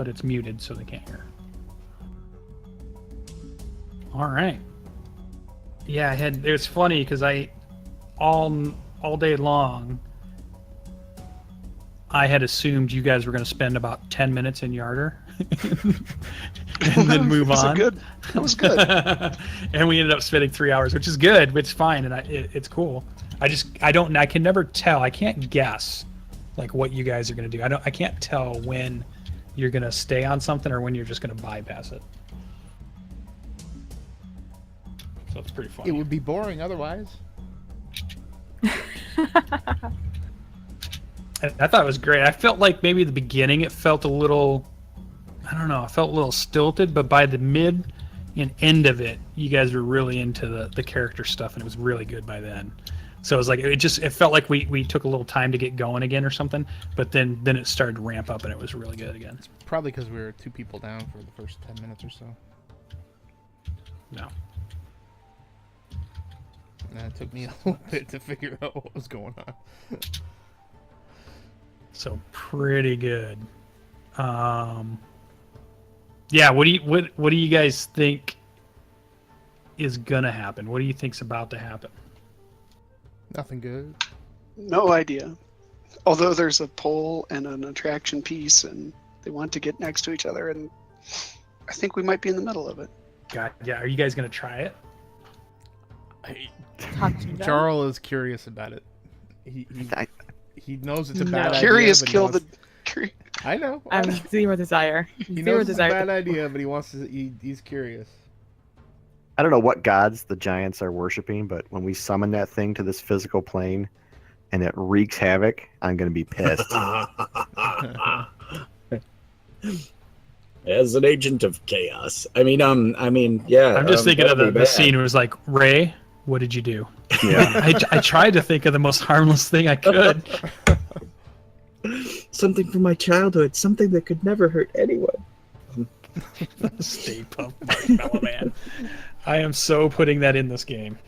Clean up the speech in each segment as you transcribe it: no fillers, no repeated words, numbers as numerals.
but it's muted so they can't hear. All right. Yeah, it was funny because all day long I had assumed you guys were going to spend about 10 minutes in Yarder and then move on. That was good. And we ended up spending 3 hours, which is good, which is fine, and it's cool. I can never tell. I can't guess like what you guys are going to do. I can't tell when you're going to stay on something or when you're just going to bypass it. So it's pretty funny. It would be boring otherwise. I thought it was great. I felt like maybe at the beginning it felt a little, I don't know, it felt a little stilted, but by the mid and end of it, you guys were really into the character stuff, and it was really good by then. So it was like, it felt like we took a little time to get going again or something, but then it started to ramp up and it was really good again. It's probably because we were 2 people down for the first 10 minutes or so. No. And it took me a little bit to figure out what was going on. So pretty good. Yeah, what do you guys think is gonna happen? What do you think's about to happen? Nothing good. No idea. Although there's a pole and an attraction piece, and they want to get next to each other, and I think we might be in the middle of it. God, yeah. Are you guys gonna try it? Jarral is curious about it. He knows it's a bad idea. Curious kill the. I know. I'm zero desire. He knows it's a bad idea, but he wants to. He's curious. I don't know what gods the giants are worshiping, but when we summon that thing to this physical plane and it wreaks havoc, I'm going to be pissed. As an agent of chaos. I mean, yeah. I'm just thinking of the scene where it was like, Ray, what did you do? Yeah. I tried to think of the most harmless thing I could. Something from my childhood, something that could never hurt anyone. Stay pumped, Marshmallow Man. I am so putting that in this game.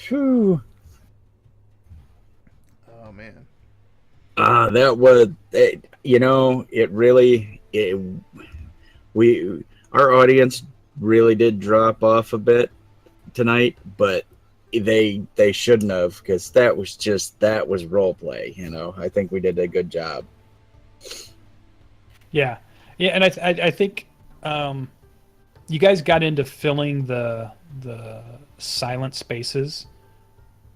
Whew. Oh man. That was, it really, our audience really did drop off a bit tonight, but they shouldn't have, because that was role play. I think we did a good job. Yeah, and I think you guys got into filling the silent spaces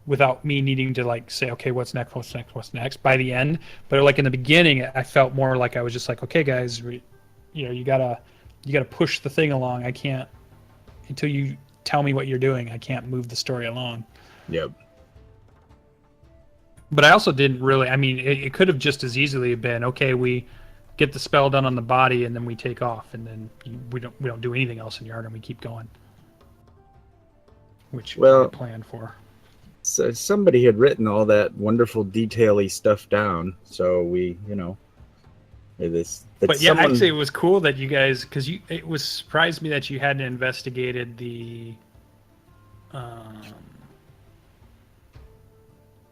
without me needing to like say, okay, what's next by the end. But like in the beginning, I felt more like I was just like, okay, guys, you gotta push the thing along. I can't, until you tell me what you're doing, I can't move the story along. Yep. But I also didn't really, I mean, it could have just as easily been, okay, we get the spell done on the body and then we take off, and then we don't do anything else in Yard and we keep going. Which we planned for. So somebody had written all that wonderful detail-y stuff down, so we, But yeah, actually, it was cool that you guys, because it was surprised me that you hadn't investigated the.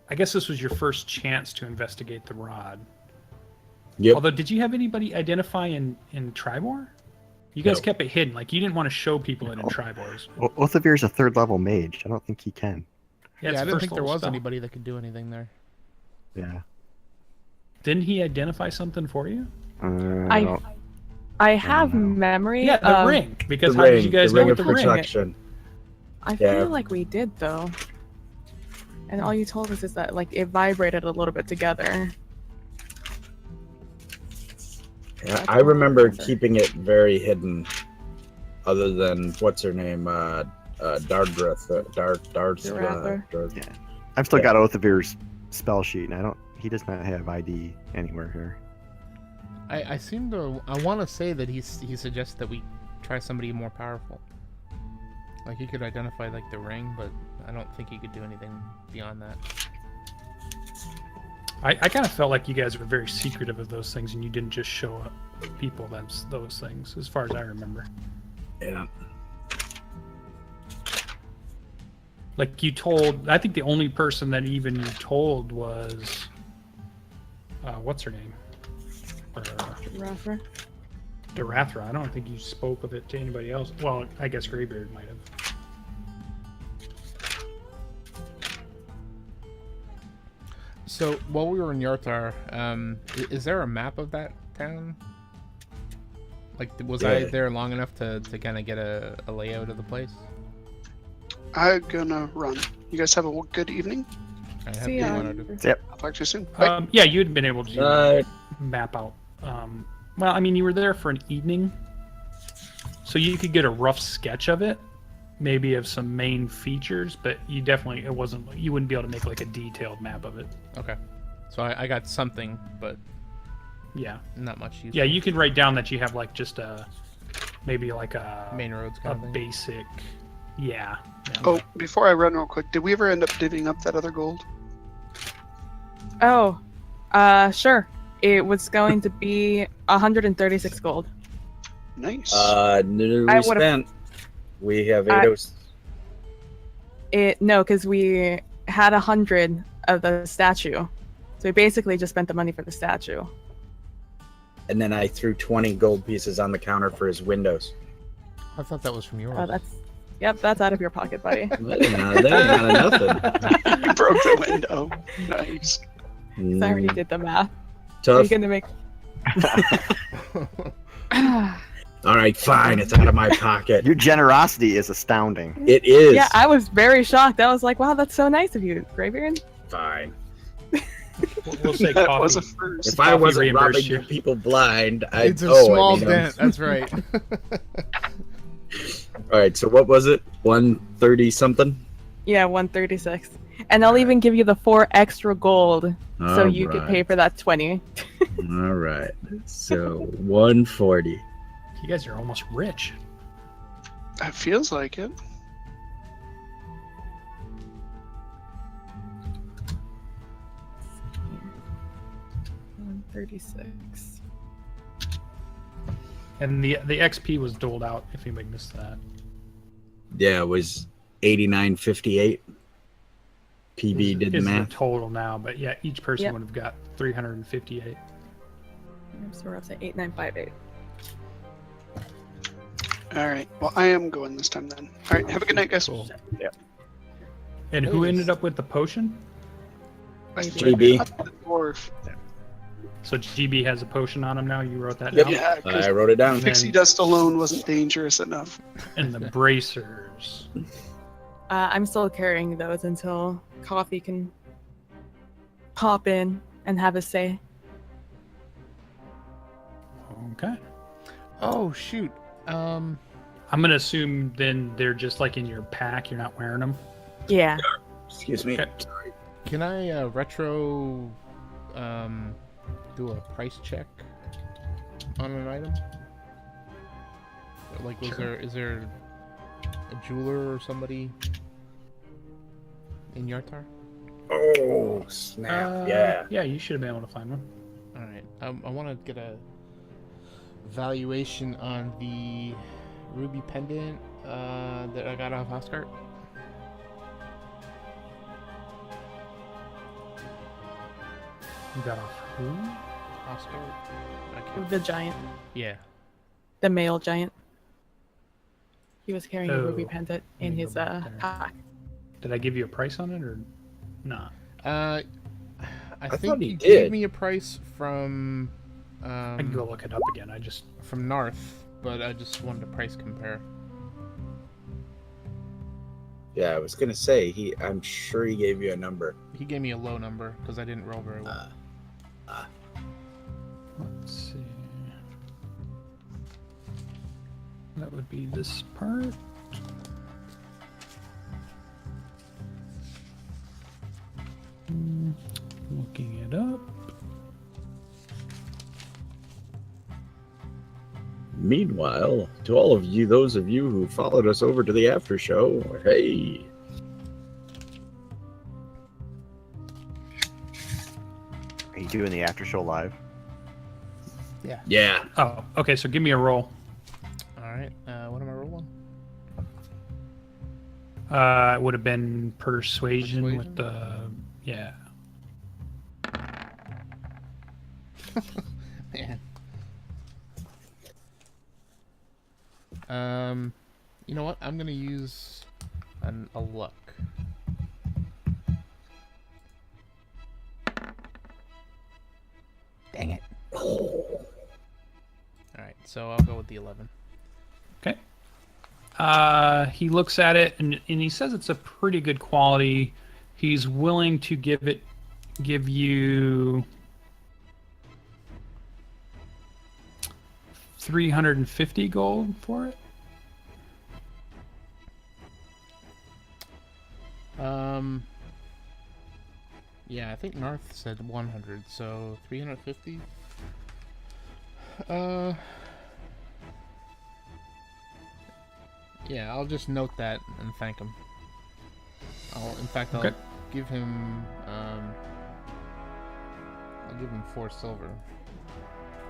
I guess this was your first chance to investigate the rod. Yep. Although, did you have anybody identify in Tribor? You guys kept it hidden, like you didn't want to show people it in Tribors. Othavir's a 3rd level mage. I don't think he can. Yeah, I didn't think there was anybody that could do anything there. Yeah. Didn't he identify something for you? I have memory. Yeah, the ring. Because how did you guys know what the ring? I feel like we did though. And all you told us is that like it vibrated a little bit together. Yeah, I remember keeping it very hidden, other than what's her name, Ardreth. Yeah. I've still got Othavir's spell sheet, and he does not have ID anywhere here. I want to say that he suggests that we try somebody more powerful. Like he could identify like the ring, but I don't think he could do anything beyond that. I kind of felt like you guys were very secretive of those things, and you didn't just show up people those things, as far as I remember. Yeah. Like you told, I think the only person that even you told was what's her name? Rougher. Darathra. I don't think you spoke of it to anybody else. Well, I guess Greybeard might have. So while we were in Yartar, is there a map of that town? Like, was I there long enough to kind of get a layout of the place? I'm gonna run. You guys have a good evening. I have See no ya. idea. Yep. I'll talk to you soon. Bye. Yeah, you'd been able to map out. Well, I mean, you were there for an evening, so you could get a rough sketch of it, maybe of some main features, but you definitely you wouldn't be able to make like a detailed map of it. Okay. So I got something, but Yeah. not much use. Yeah, you could write down that you have like just maybe like a Main roads a kind of thing. basic. Yeah. Oh, before I run real quick, did we ever end up divvying up that other gold? Oh, sure. It was going to be 136 gold. Nice. I We would've- spent. We have I- 806. No, because we had 100 of the statue, so we basically just spent the money for the statue. And then I threw 20 gold pieces on the counter for his windows. I thought that was from yours. Oh, that's out of your pocket, buddy. That ain't out of nothing. You broke the window. Nice. 'Cause I already did the math. Tough. You're gonna make. All right, fine. It's out of my pocket. Your generosity is astounding. It is. Yeah, I was very shocked. I was like, "Wow, that's so nice of you, Greybeard." Fine. We'll say That coffee. was a first. If I Coffee wasn't reimbursed robbing you. people blind, I'd. It's a small dent. I'm- That's right. All right. So what was it? 130 something. Yeah, 136, and I'll even give you the 4 extra gold, so All you could right. pay for that 20. All right. So 140. You guys are almost rich. It feels like it. $136. And the XP was doled out, if anybody missed that. Yeah, it was 89.58. PB did the Is math. total now, but yeah, each person Yep. would have got 358. So we're up to 8958. All right. Well, I am going this time then. All right. Have a good night, guys. Cool. And who ended up with the potion? GB. The dwarf. So GB has a potion on him now. You wrote that Yep. down. Yeah, 'cause I wrote it down. pixie dust alone wasn't dangerous enough. And the bracers. I'm still carrying those until Coffee can pop in and have a say. Okay. Oh shoot. I'm gonna assume then they're just like in your pack. You're not wearing them. Yeah. Excuse me. Okay. Sorry. Can I retro do a price check on an item? Like, is there a jeweler or somebody in Yartar? Oh snap! Yeah. Yeah, you should have been able to find one. All right. I want to get a valuation on the ruby pendant that I got off Oscar. You got off who? Oscar. I can't. The giant. Yeah. The male giant. He was carrying a ruby Oh, pendant let in me his go back there. pack. Did I give you a price on it or not? I thought think he you did. gave me a price from I can go look it up again. I just from Narth, but I just wanted to price compare. Yeah, I was gonna say I'm sure he gave you a number. He gave me a low number because I didn't roll very well. let's see. That would be this part. Looking it up. Meanwhile, to all of you, those of you who followed us over to the after show, hey. Are you doing the after show live? Yeah. Oh, okay. So give me a roll. All right. What am I rolling? It would have been persuasion with Persuasion? the yeah. Man. You know what? I'm gonna use a luck. Dang it. Alright, so I'll go with the 11. Okay. He looks at it and he says it's a pretty good quality. He's willing to give you 350 gold for it. Yeah, I think Narth said 100, so 350. Yeah, I'll just note that and thank him. I'll Okay. give him, I'll give him 4 silver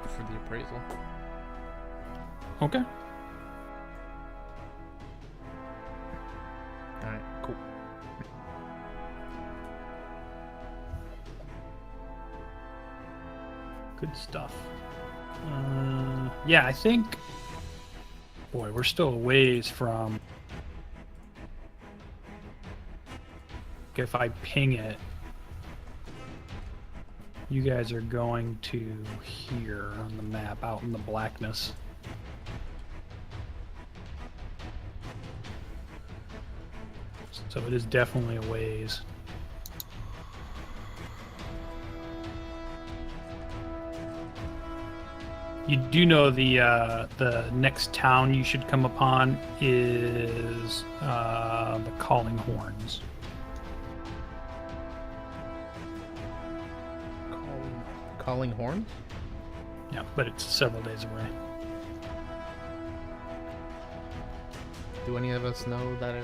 for the appraisal. Okay. Alright, cool. Good stuff. Yeah, I think. Boy, we're still a ways from. If I ping it, you guys are going to here on the map, out in the blackness. So it is definitely a ways. You do know the next town you should come upon is the Calling Horns. Calling horns? Yeah, but it's several days away. Do any of us know that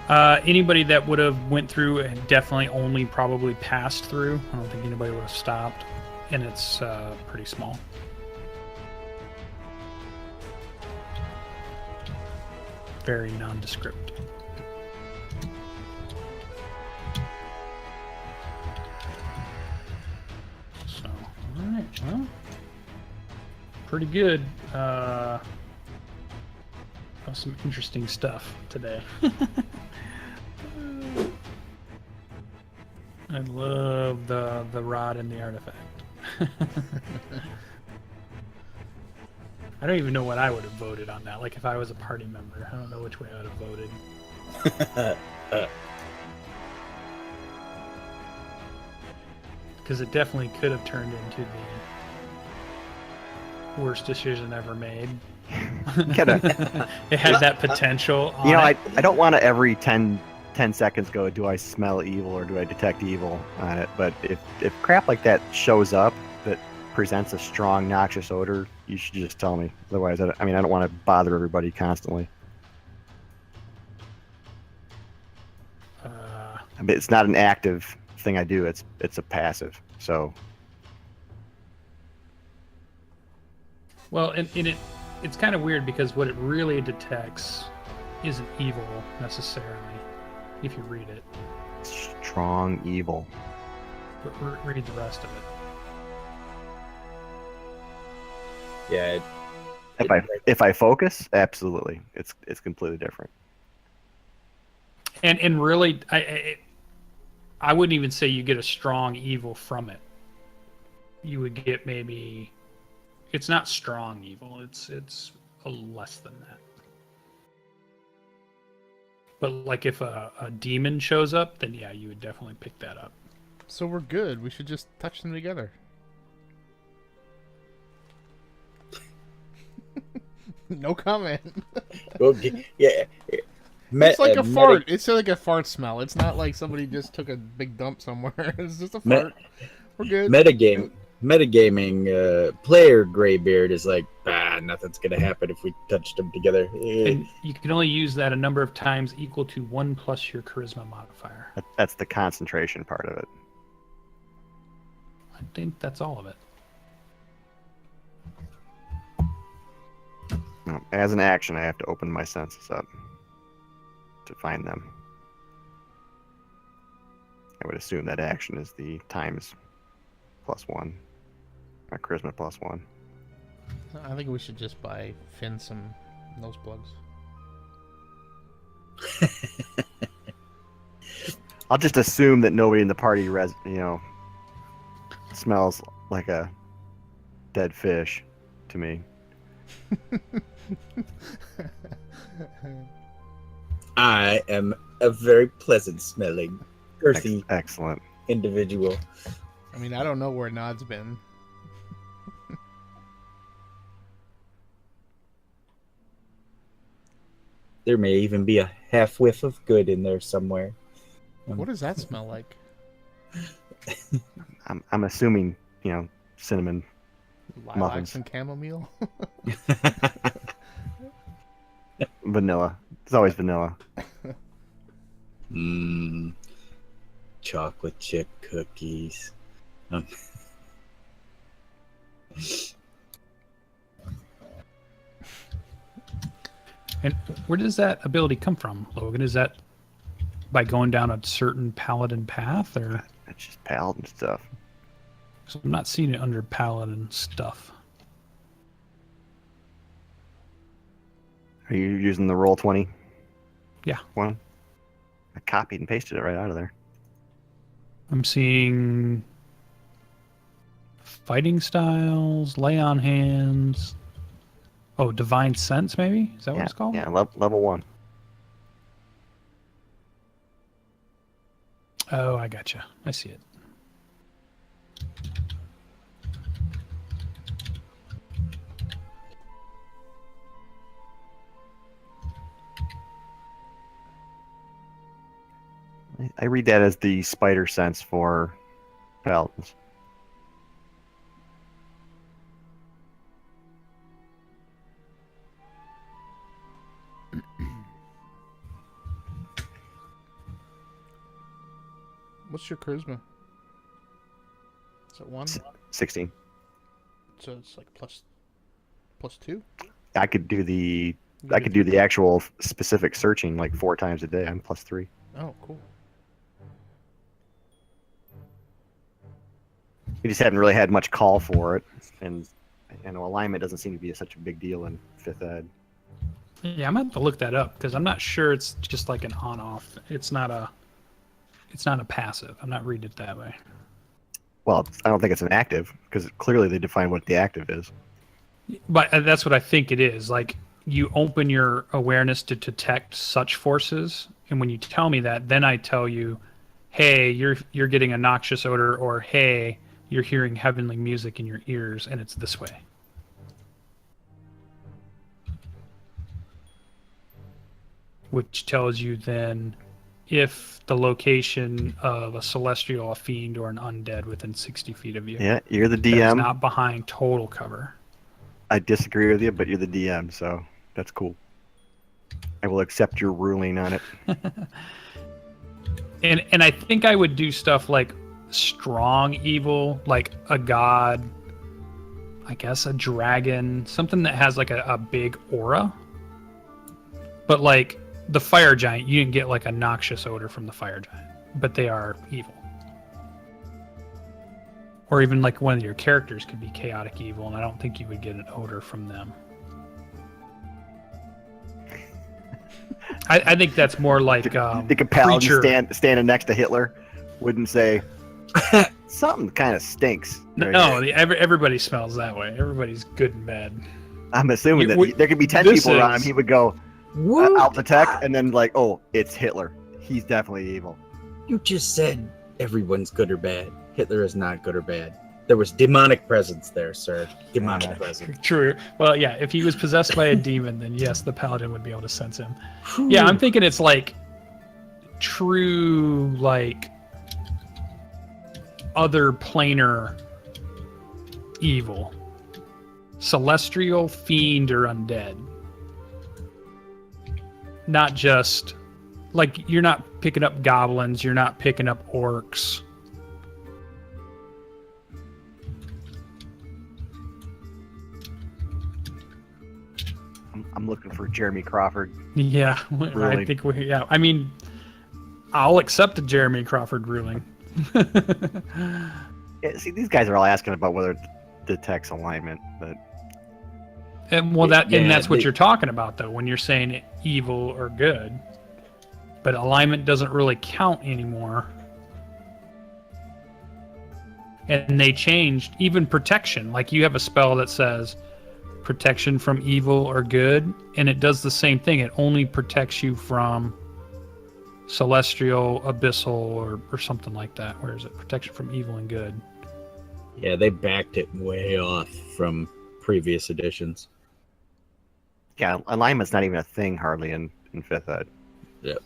area? Anybody that would have went through and definitely only probably passed through. I don't think anybody would have stopped, and it's pretty small. Very nondescript. So, all right, well, pretty good. Some interesting stuff today. I love the rod and the artifact. I don't even know what I would have voted on that. Like if I was a party member, I don't know which way I would have voted. Because it definitely could have turned into the worst decision ever made. It had that potential. You know, on I don't want to every 10 seconds go, do I smell evil or do I detect evil on it? But if crap like that shows up that presents a strong, noxious odor, you should just tell me. Otherwise, I don't want to bother everybody constantly. I mean, it's not an active thing I do. It's a passive. So. Well, and it's kind of weird because what it really detects isn't evil necessarily, if you read it. Strong evil. But read the rest of it. Yeah. If I focus, absolutely, it's completely different. And really, I wouldn't even say you get a strong evil from it. You would get maybe. It's not strong evil. It's a less than that. But like if a demon shows up, then yeah, you would definitely pick that up. So we're good. We should just touch them together. No comment. Well, yeah. It's like a fart. It's like a fart smell. It's not like somebody just took a big dump somewhere. It's just a fart. We're good. Metagaming player Greybeard is like, nothing's gonna happen if we touch them together. And you can only use that a number of times equal to 1 plus your charisma modifier. That's the concentration part of it. I think that's all of it. As an action, I have to open my senses up to find them. I would assume that action is the times +1. My charisma +1. I think we should just buy Finn some nose plugs. I'll just assume that nobody in the party smells like a dead fish to me. I am a very pleasant smelling, earthy Excellent. individual. I mean, I don't know where Nod's been. There may even be a half whiff of good in there somewhere. What does that smell like? I'm assuming, cinnamon. Lilacs Muffins. and chamomile? Vanilla. It's always vanilla. Chocolate chip cookies. And where does that ability come from, Logan? Is that by going down a certain paladin path, or? It's just paladin stuff. So I'm not seeing it under paladin stuff. Are you using the Roll20? Yeah. One? I copied and pasted it right out of there. I'm seeing fighting styles, lay on hands. Oh, divine sense, maybe? Is that what it's called? Yeah, level 1. Oh, I gotcha. I see it. I read that as the spider sense for paladins. What's your charisma? Is it 1? 16. So it's like plus 2? I could do the actual specific searching like 4 times a day. I'm +3. Oh, cool. We just haven't really had much call for it, and alignment doesn't seem to be such a big deal in 5th Ed. Yeah, I'm gonna have to look that up because I'm not sure it's just like an on-off. It's not a passive. I'm not reading it that way. Well, I don't think it's an active because clearly they define what the active is. But that's what I think it is. Like, you open your awareness to detect such forces, and when you tell me that, then I tell you, hey, you're getting a noxious odor, or hey, you're hearing heavenly music in your ears, and it's this way. Which tells you then if the location of a celestial, a fiend, or an undead within 60 feet of you. Yeah, you're the That is DM. not behind total cover. I disagree with you, but you're the DM, so that's cool. I will accept your ruling on it. And I think I would do stuff like strong evil, like a god, I guess a dragon, something that has like a big aura. But like the fire giant, you didn't get like a noxious odor from the fire giant, but they are evil. Or even like one of your characters could be chaotic evil, and I don't think you would get an odor from them. I think that's more like Think a paladin creature. standing next to Hitler wouldn't say something kind of stinks. No, everybody smells that way. Everybody's good and bad. I'm assuming You- that there could be 10 this people around him. is- He would go out detect, and then like, oh, it's Hitler. He's definitely evil. You just said everyone's good or bad. Hitler is not good or bad. There was demonic presence there, sir. Demonic presence. True. Well, yeah, if he was possessed by a demon, then yes, the paladin would be able to sense him. Yeah, I'm thinking it's like true, like other planar evil. Celestial, fiend, or undead. Not just like you're not picking up goblins, you're not picking up orcs. I'm looking for Jeremy Crawford. Yeah, I Ruling. think I mean, I'll accept the Jeremy Crawford ruling. Yeah, see, these guys are all asking about whether it detects alignment, but And that's what they- you're talking about, though, when you're saying evil or good. But alignment doesn't really count anymore. And they changed even protection. Like you have a spell that says protection from evil or good, and it does the same thing. It only protects you from celestial, abyssal, or something like that. Where is it? Protection from evil and good. Yeah, they backed it way off from previous editions. yeah, alignment's not even a thing hardly in 5th ed. Yep.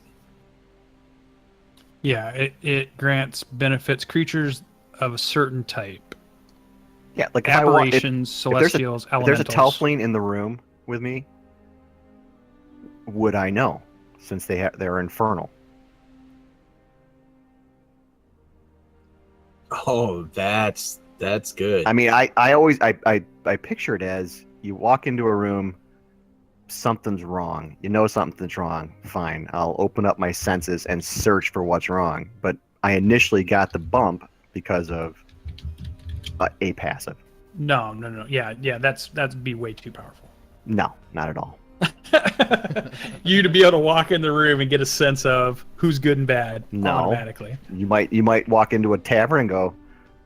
Yeah, it grants benefits creatures of a certain type. Yeah, like if I wa- if- Aberrations, celestials, if there's a elementals. Telfling in the room with me, would I know? Since they're infernal. Oh, that's good. I mean, I picture it as you walk into a room, something's wrong. You know something's wrong. Fine, I'll open up my senses and search for what's wrong. But I initially got the bump because of a passive. No. Yeah, that'd be way too powerful. No, not at all. You to be able to walk in the room and get a sense of who's good and bad No. automatically. You might walk into a tavern and go,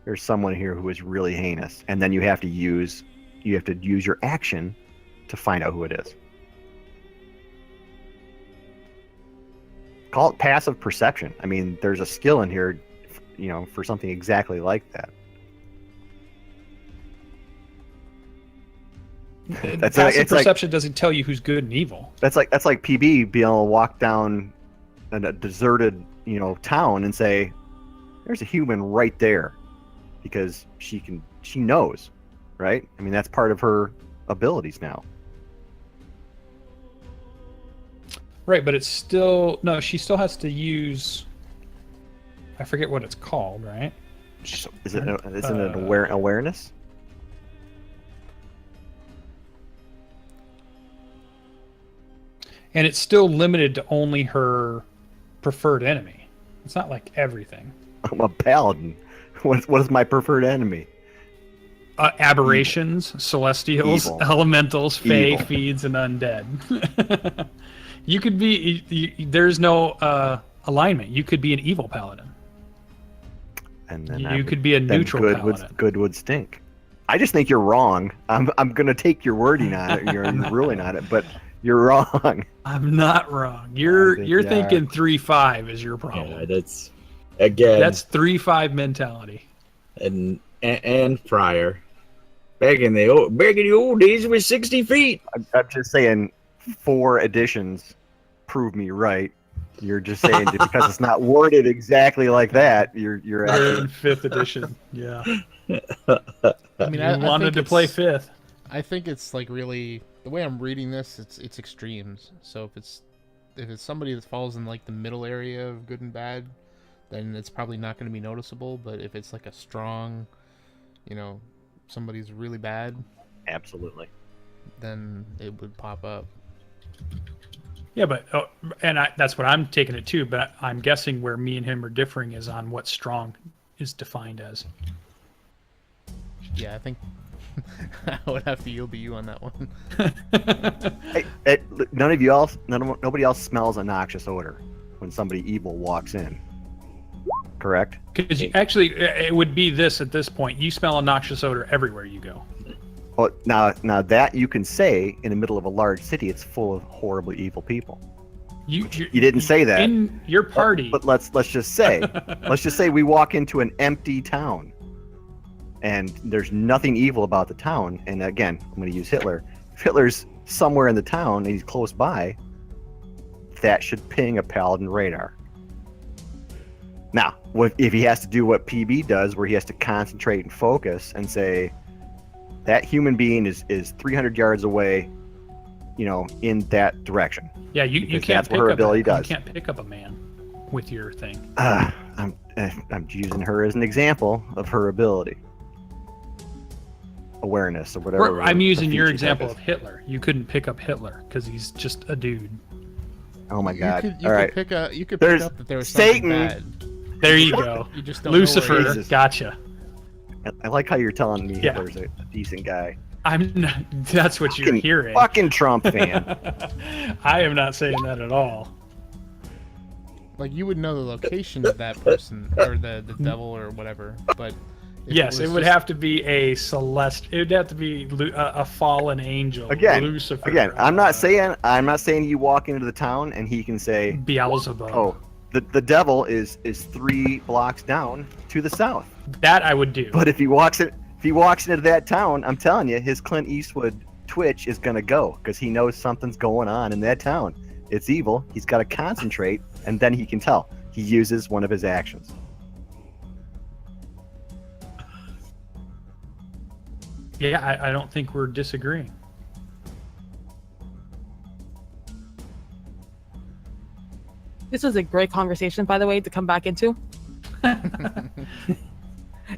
"There's someone here who is really heinous," and then you have to use your action to find out who it is. Call it passive perception. I mean, there's a skill in here, for something exactly like that. Passive perception doesn't tell you who's good and evil. That's like PB being able to walk down a deserted, town and say, "There's a human right there," because she knows, right? I mean, that's part of her abilities now. Right, but it's still she still has to use. I forget what it's called, right? Isn't it an awareness? And it's still limited to only her preferred enemy. It's not like everything. I'm a paladin. What is my preferred enemy? Aberrations, celestials, Evil. elementals, fae, Evil. fiends, and undead. You could be. There's no alignment. You could be an evil paladin. And then You could be a neutral paladin. Good would stink. I just think you're wrong. I'm gonna take your wording on it, your ruling on it, but you're wrong. I'm not wrong. You're think you thinking 3-5 is your problem. Yeah, that's again. That's 3-5 mentality. and prior. Back in the old days, it was 60 feet. I'm just saying, 4 editions prove me right. You're just saying that because it's not worded exactly like that. You're We're actually in 5th edition. Yeah. I mean, You I wanted think to play it's- 5th. I think it's like really the way I'm reading this. It's extremes. So if it's somebody that falls in like the middle area of good and bad, then it's probably not going to be noticeable. But if it's like a strong, somebody's really bad, absolutely. then it would pop up. Yeah, but that's what I'm taking it to. But I'm guessing where me and him are differing is on what strong is defined as. Yeah, I think I would have to yield to you on that one. Nobody else smells a noxious odor when somebody evil walks in. Correct? Because it would be this at this point. You smell a noxious odor everywhere you go. Well, now that you can say in the middle of a large city, it's full of horribly evil people. You didn't say that. in your party. But let's just say we walk into an empty town, and there's nothing evil about the town. And again, I'm going to use Hitler. If Hitler's somewhere in the town and he's close by, that should ping a paladin radar. Now, if he has to do what PB does, where he has to concentrate and focus and say, that human being is 300 yards away, in that direction. Yeah, you Because can't that's what pick her up ability you does. can't pick up a man with your thing. I'm using her as an example of her ability. Awareness or whatever. I'm using the your feature example type of Hitler. You couldn't pick up Hitler because he's just a dude. is. Oh my god. You All right. could There's pick up that there was Satan. something bad. There you go. You just don't know where it Lucifer, is. Jesus. gotcha. I like how you're telling me Yeah. Hitler's a decent guy. I'm not. That's what you're hearing. Fucking Trump fan. I am not saying that at all. Like, you would know the location of that person, or the devil, or whatever, but... Yes, it would just- have to be a celest. It would have to be a fallen angel. Again, Lucifer. I'm not saying you walk into the town and he can say, Beelzebub. "Oh, the devil is 3 blocks down to the south." That I would do. But if he walks into that town, I'm telling you, his Clint Eastwood twitch is gonna go because he knows something's going on in that town. It's evil. He's got to concentrate, and then he can tell. He uses one of his actions. Yeah, I don't think we're disagreeing. This was a great conversation, by the way, to come back into.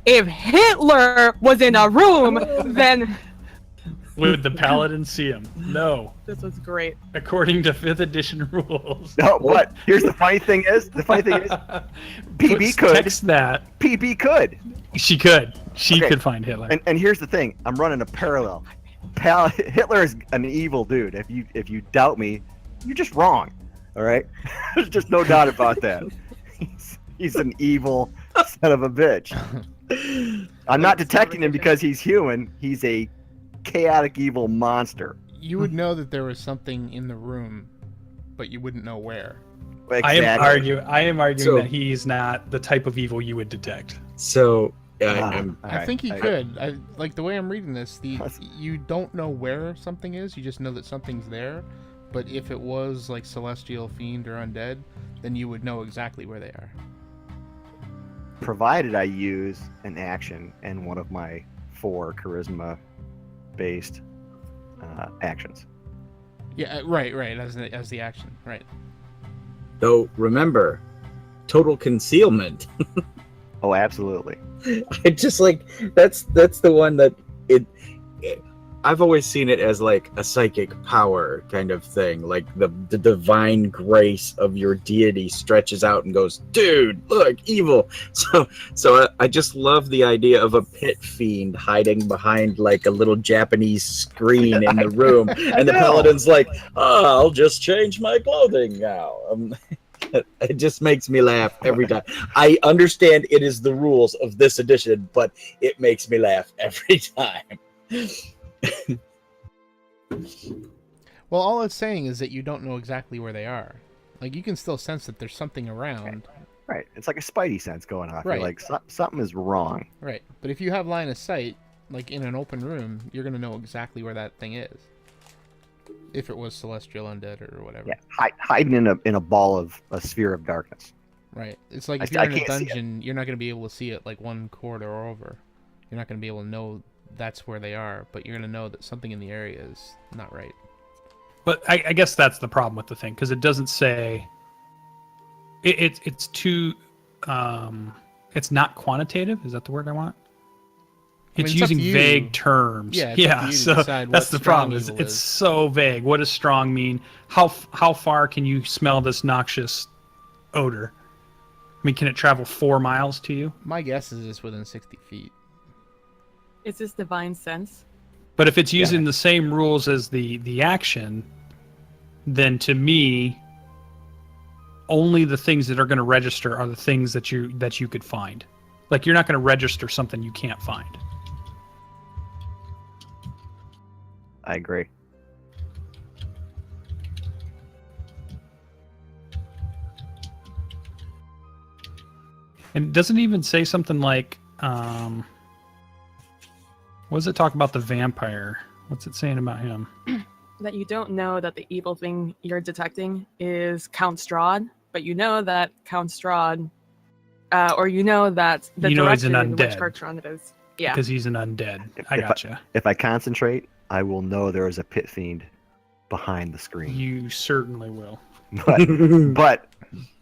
If Hitler was in a room, then Would the Paladin see him? No. this was great. According to 5th edition rules. No, what? Here's the funny thing is, PB could. Text that. PB could. She could. She Okay. could find Hitler. And here's the thing, I'm running a parallel. Hitler is an evil dude. If you doubt me, you're just wrong. All right? There's just no doubt about that. He's an evil son of a bitch. I'm not detecting him because he's human. He's a chaotic evil monster. You would know that there was something in the room, but you wouldn't know where. Exactly. I am arguing So- that he's not the type of evil you would detect. So All I right. think he could. I like the way I'm reading this. That's- You don't know where something is. You just know that something's there. But if it was like celestial, fiend, or undead, then you would know exactly where they are. Provided I use an action in one of my 4 charisma-based actions. Yeah, right. As the action, right. though, remember, total concealment. Oh, absolutely. I just like that's the one that I've always seen it as like a psychic power kind of thing, like the divine grace of your deity stretches out and goes, dude, look, evil. So I just love the idea of a pit fiend hiding behind like a little Japanese screen in the room, and the know. paladin's like, oh, I'll just change my clothing now. It just makes me laugh every time. I understand it is the rules of this edition, but it makes me laugh every time. Well, all it's saying is that you don't know exactly where they are. Like, you can still sense that there's something around. Right. It's like a spidey sense going off. Right. You're like, something is wrong. Right. But if you have line of sight, like in an open room, you're going to know exactly where that thing is. If it was celestial, undead, or whatever. Yeah. Hiding in a ball of a sphere of darkness. Right. It's like I- if you're I in a can't see it. dungeon, you're not going to be able to see it like one corridor over. You're not going to be able to know that's where they are, but you're going to know that something in the area is not right. But I guess that's the problem with the thing, because it doesn't say it's too it's not quantitative. Is that the word I want? I mean, It's it's up using to you. vague terms. Yeah, it's up to you to So decide that's what the strong problem. Is evil it's is. so vague. What does strong mean? How far can you smell this noxious odor? I mean, can it travel 4 miles to you? My guess is it's within 60 feet. It's this divine sense. But if it's using the same rules as the action, then to me, only the things that are going to register are the things that you could find. Like, you're not going to register something you can't find. I agree. And it doesn't even say something like, what does it talk about the vampire? What's it saying about him? That you don't know that the evil thing you're detecting is Count Strahd, but you know that Count Strahd, or you know that the You know he's director an in which undead. Cartron it is. Yeah. Because he's an undead. I If gotcha. If I concentrate, I will know there is a pit fiend behind the screen. You certainly will. But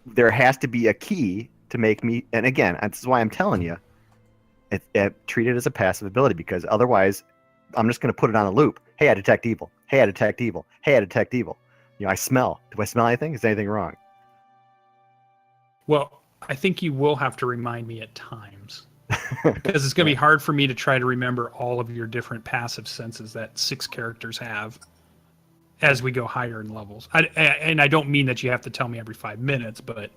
there has to be a key to make me. And again, this is why I'm telling you, treat it as a passive ability, because otherwise, I'm just going to put it on a loop. Hey, I detect evil. Hey, I detect evil. Hey, I detect evil. You know, I smell. Do I smell anything? Is anything wrong? Well, I think you will have to remind me at times. Because it's going to be hard for me to try to remember all of your different passive senses that 6 characters have as we go higher in levels. And I don't mean that you have to tell me every 5 minutes, but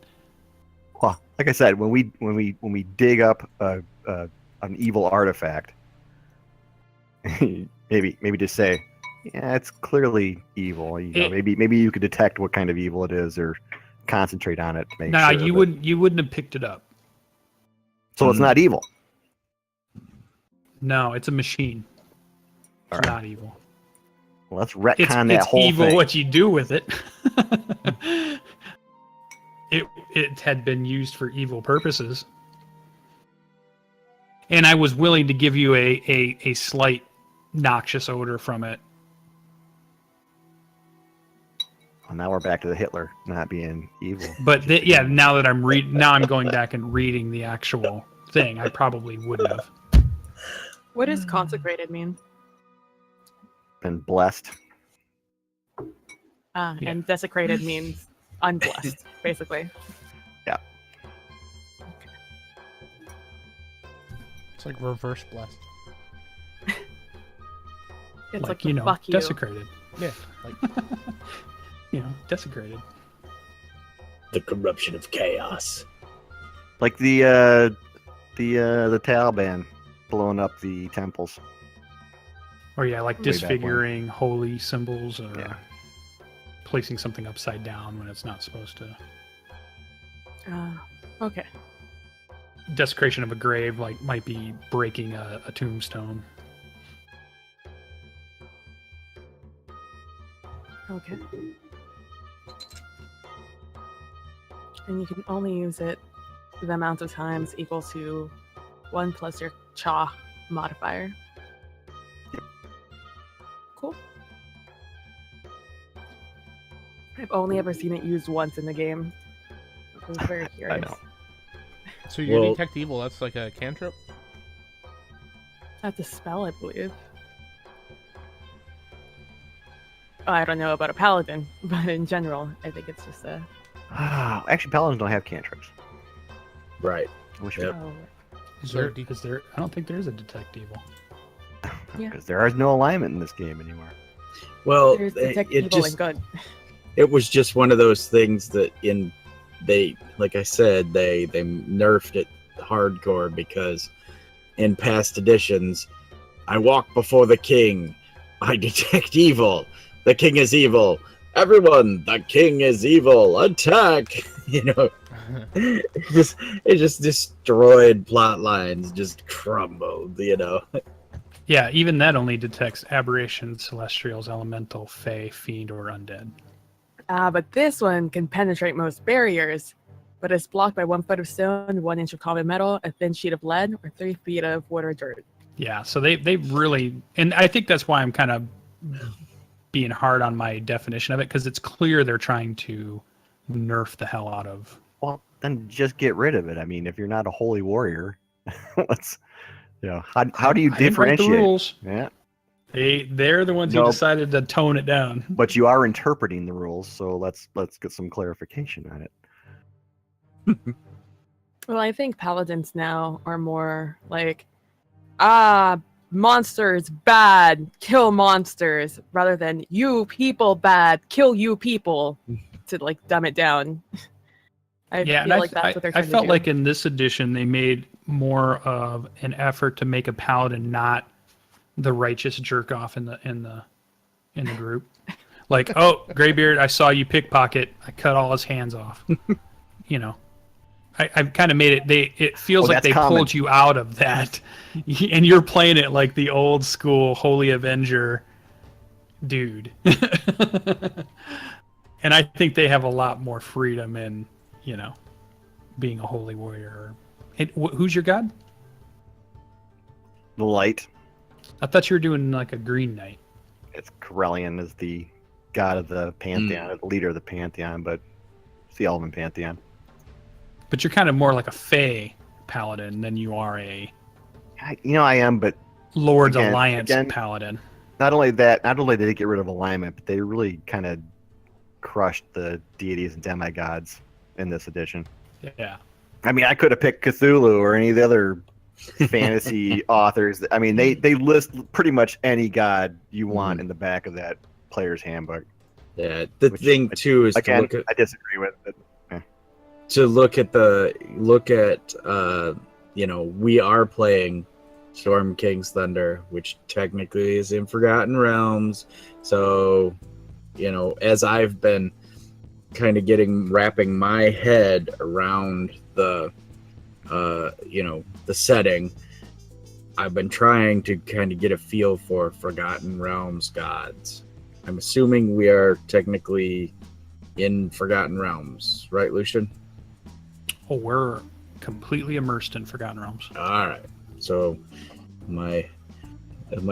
Well, like I said, when we dig up an evil artifact, maybe just say, yeah, it's clearly evil. Maybe you could detect what kind of evil it is, or concentrate on it to make nah, sure. you wouldn't have picked it up. So it's not evil. No, it's a machine. It's All right. not evil. Well, let's retcon that It's whole evil thing. what you do with it. It had been used for evil purposes. And I was willing to give you a slight noxious odor from it. Well, now we're back to the Hitler not being evil. But now that I'm going back and reading the actual thing, I probably wouldn't have. What does consecrated mean? Been blessed. Yeah. And desecrated means unblessed, basically. It's like reverse blessed. It's like fuck you. desecrated. Yeah, like Desecrated. The corruption of chaos. Like the Taliban blowing up the temples. Or like Way back when. disfiguring holy symbols, or Yeah. placing something upside down when it's not supposed to. Okay. Desecration of a grave might be breaking a tombstone. Okay. And you can only use it the amount of times equal to 1 plus your Cha modifier. Cool. I've only ever seen it used once in the game. I was very curious. know. so you Well- detect evil. That's like a cantrip. That's a spell, I believe. Oh, I don't know about a paladin, but in general, I think it's just a. Actually, paladins don't have cantrips. Right. I wish Yep. Oh, Is Sure. there? I don't think there is a detect evil. Yeah. because there is no alignment in this game anymore. Well, there's it, detect it evil just and good. it was just one of those things that like I said, they nerfed it hardcore because in past editions, I walk before the king, I detect evil, the king is evil, everyone, the king is evil, attack. It just destroyed plot lines, just crumbled. Yeah, even that only detects aberrations, celestials, elemental, fey, fiend, or undead. But this one can penetrate most barriers, but it's blocked by 1 foot of stone, 1 inch of common metal, a thin sheet of lead, or 3 feet of wood or dirt. Yeah, so they really, and I think that's why I'm kind of being hard on my definition of it, because it's clear they're trying to nerf the hell out of. Well, then just get rid of it. I mean, if you're not a holy warrior, what's how do you I didn't write differentiate? the rules. Yeah, They're the ones who Nope. decided to tone it down. but you are interpreting the rules, so let's get some clarification on it. Well, I think paladins now are more like, monsters bad, kill monsters, rather than you people bad, kill you people, to dumb it down. I Yeah, feel and like that's what they're I trying to felt do. like in this edition they made more of an effort to make a paladin not the righteous jerk off in the group. Like, oh, Greybeard, I saw you pickpocket. I cut all his hands off. I've kind of made it. It feels Oh, like that's they common. pulled you out of that, and you're playing it like the old school Holy Avenger dude. And I think they have a lot more freedom in, being a holy warrior. Who's your god? The light. I thought you were doing like a green knight. It's Kerrnel is the god of the pantheon, or the leader of the pantheon, but it's the elven pantheon. But you're kind of more like a fey paladin than you are a I am, but Lord's Again- Alliance again- paladin. not only did they get rid of alignment, but they really kind of crushed the deities and demigods in this edition. Yeah. I mean, I could have picked Cthulhu or any of the other fantasy authors. I mean, they list pretty much any god you want in the back of that player's handbook. Yeah, the Which, thing too is Again, to look at I disagree with it. We are playing Storm King's Thunder, which technically is in Forgotten Realms. So, as I've been kind of wrapping my head around the setting, I've been trying to kind of get a feel for Forgotten Realms gods. I'm assuming we are technically in Forgotten Realms, right, Lucien? Oh, we're completely immersed in Forgotten Realms. All right. So my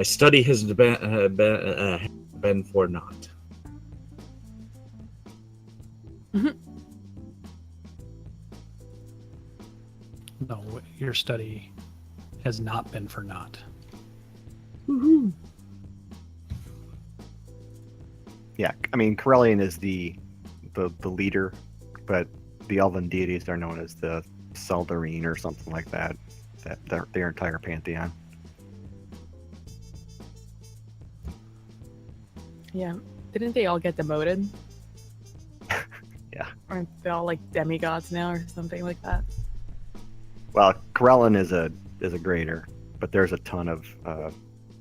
study has been for naught. No, your study has not been for naught. Woohoo! Yeah, I mean, Kerrnel is the leader, but the elven deities are known as the Seldarine or something like that. Their entire pantheon. Yeah. Didn't they all get demoted? Yeah. Aren't they all like demigods now or something like that? Well, Kerrnel is a greater, but there's a ton of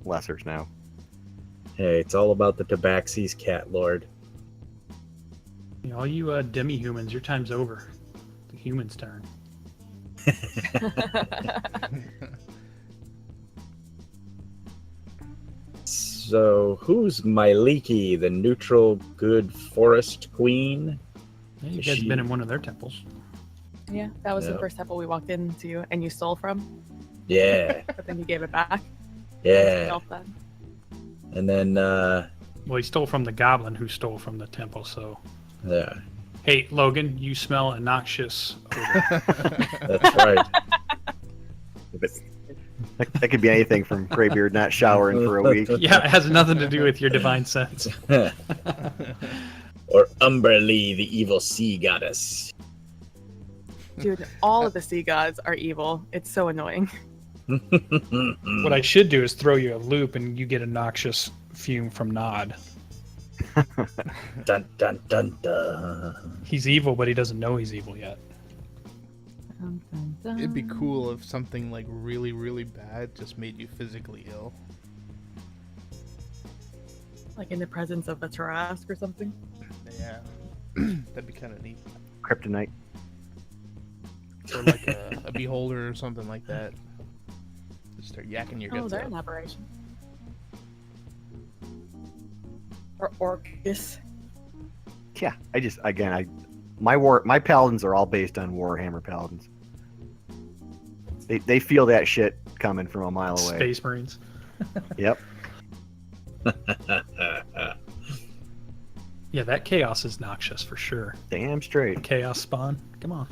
lessers now. Hey, it's all about the Tabaxi's cat lord. You know, all you demi-humans, your time's over. The humans' turn. So, who's Myliki, the neutral good forest queen? Yeah, you Is guys she- been in one of their temples. Yeah, that was the No. first temple we walked into and you stole from, Yeah, but then you gave it back. yeah. Felt that. And then, Well, he stole from the goblin who stole from the temple, so... yeah, Hey, Logan, you smell a noxious odor. that's right. But that could be anything from Greybeard not showering for a week. Yeah, it has nothing to do with your divine sense. Or Umberlee, the evil sea goddess. Dude, all of the sea gods are evil. It's so annoying. What I should do is throw you a loop and you get a noxious fume from Nod. Dun dun dun dun. He's evil, but he doesn't know he's evil yet. Dun, dun, dun. It'd be cool if something like really, really bad just made you physically ill. Like in the presence of a Tarask or something. Yeah, that'd be kind of neat. Kryptonite. Or like a beholder or something like that. Just start yakking your Oh, guts they're out. an aberration. Or Orcus. Yeah, my paladins are all based on Warhammer paladins. They feel that shit coming from a mile away. Space Marines. Yep. Yeah, that chaos is noxious for sure. Damn straight. Chaos spawn. Come on.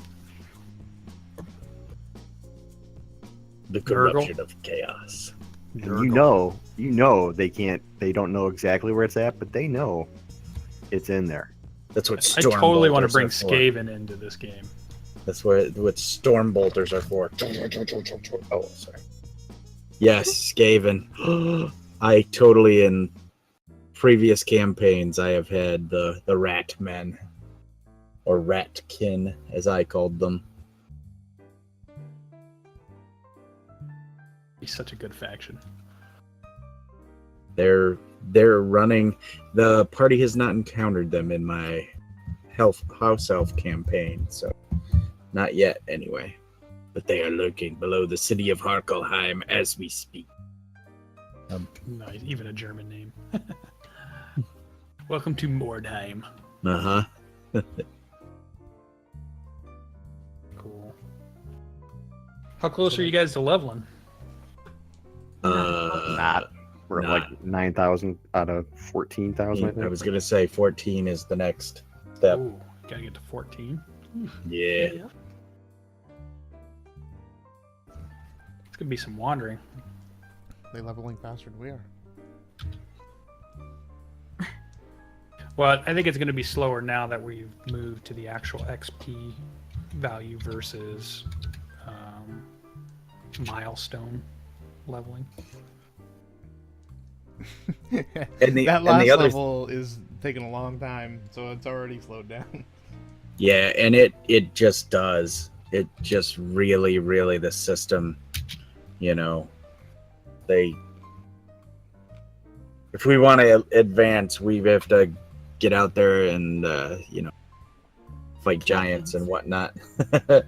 The corruption of chaos. And Gurgle. you know they don't know exactly where it's at, but they know it's in there. That's what I storm totally want to bolters bring are for. Skaven into this game. That's what storm bolters are for. Oh, sorry. Yes, Skaven. I totally, in previous campaigns, I have had the rat men, or ratkin, as I called them. He's such a good faction. They're running. The party has not encountered them in my house elf campaign, so not yet anyway. But they are lurking below the city of Harkelheim as we speak. Nice, even a German name. Welcome to Mordheim. Uh-huh. Cool. How close are you guys to leveling? Not. We're at Not. like 9,000 out of 14,000, I I think. was gonna say 14 is the next step. Ooh, gotta get to 14. Yeah. It's gonna be some wandering. They leveling faster than we are. Well, I think it's gonna be slower now that we've moved to the actual XP value versus milestone leveling. And the that last and the other level is taking a long time, so it's already slowed down. Yeah, and it just does. It just really, really the system, you know, they. If we want to advance, we have to get out there and you know, fight giants and whatnot. I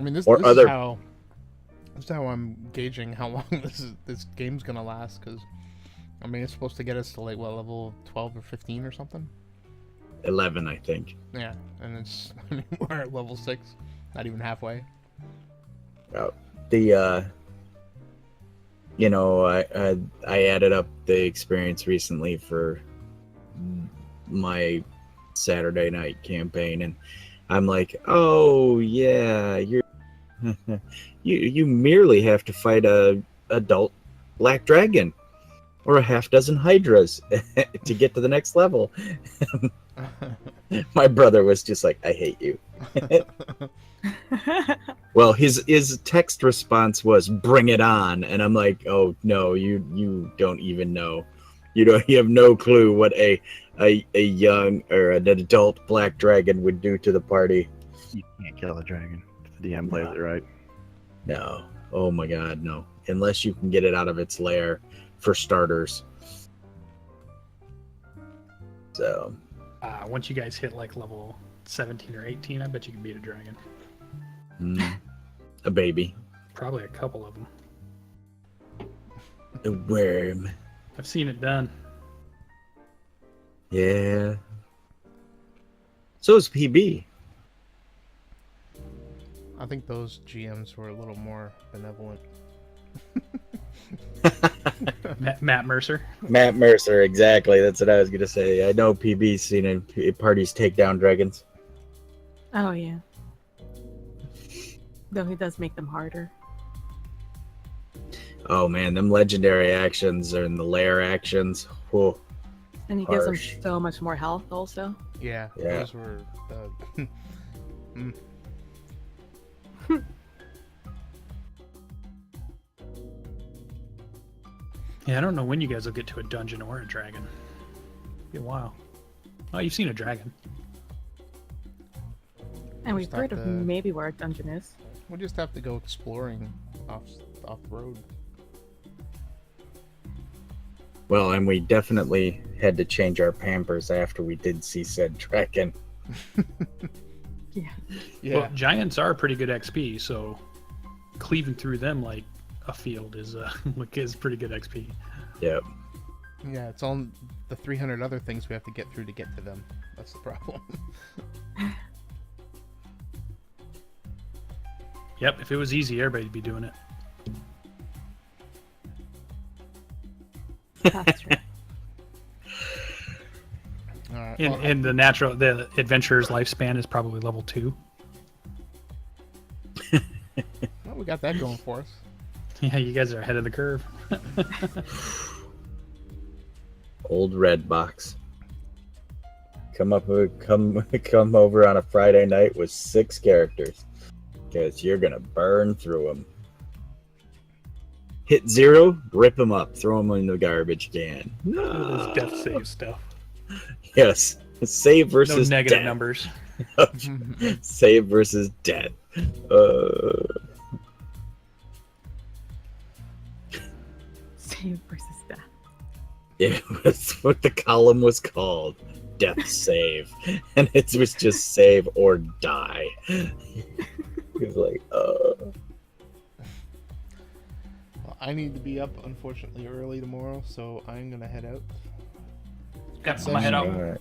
mean, this Or is other- how I'm gauging how long this game's gonna last. Because I mean, it's supposed to get us to like what, level 12 or 15 or something. 11, I think. Yeah, and it's I mean, we're at level 6, not even halfway. The you know, I added up the experience recently for my Saturday night campaign, and I'm like, oh yeah, you merely have to fight a adult black dragon or a half dozen hydras to get to the next level. My brother was just like, I hate you. Well, his text response was "Bring it on," and I'm like, "Oh no, you don't even know, you have no clue what a young or an adult black dragon would do to the party." You can't kill a dragon if the DM plays it right. No, oh my God, no! Unless you can get it out of its lair, for starters. So, Once you guys hit like level 17 or 18, I bet you can beat a dragon. a baby, Probably a couple of them. a worm. I've seen it done. Yeah. So is PB. I think those GMs were a little more benevolent. Matt Mercer. Matt Mercer, exactly. That's what I was gonna say. I know PB's seen in parties take down dragons. Oh yeah. Though he does make them harder. Oh man, them legendary actions and the lair actions. Whoa. And he gives them Harsh. so much more health also. Yeah, Yeah. those were the. Yeah, I don't know when you guys will get to a dungeon or a dragon. Be a while. Oh, you've seen a dragon. And we've Just heard have of to- maybe where a dungeon is. We'll just have to go exploring off the road. Well, and we definitely had to change our Pampers after we did see said dragon. Yeah. Yeah, Well, giants are pretty good XP, so cleaving through them like a field is is pretty good XP. Yep. yeah. It's all the 300 other things we have to get through to get to them. That's the problem. Yep, if it was easy, everybody'd be doing it. That's true. All right. And, well, and the adventurer's lifespan is probably level 2. well, we got that going for us. Yeah, you guys are ahead of the curve. Old red box. Come over on a Friday night with 6 characters, because you're gonna burn through them. Hit 0, rip them up, throw them in the garbage can. This death save stuff. Yes, save No versus negative death. numbers. Save versus death. Save versus death. Yeah, that's what the column was called. Death save. And it was just save or die. It was like, Well, I need to be up, unfortunately, early tomorrow, so I'm gonna head out. Yep, I'm head out. Alright.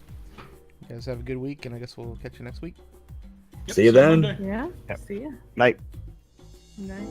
You guys have a good week, and I guess we'll catch you next week. Yep, See you then. Monday. Yeah. Yep. See ya. Night. Nice.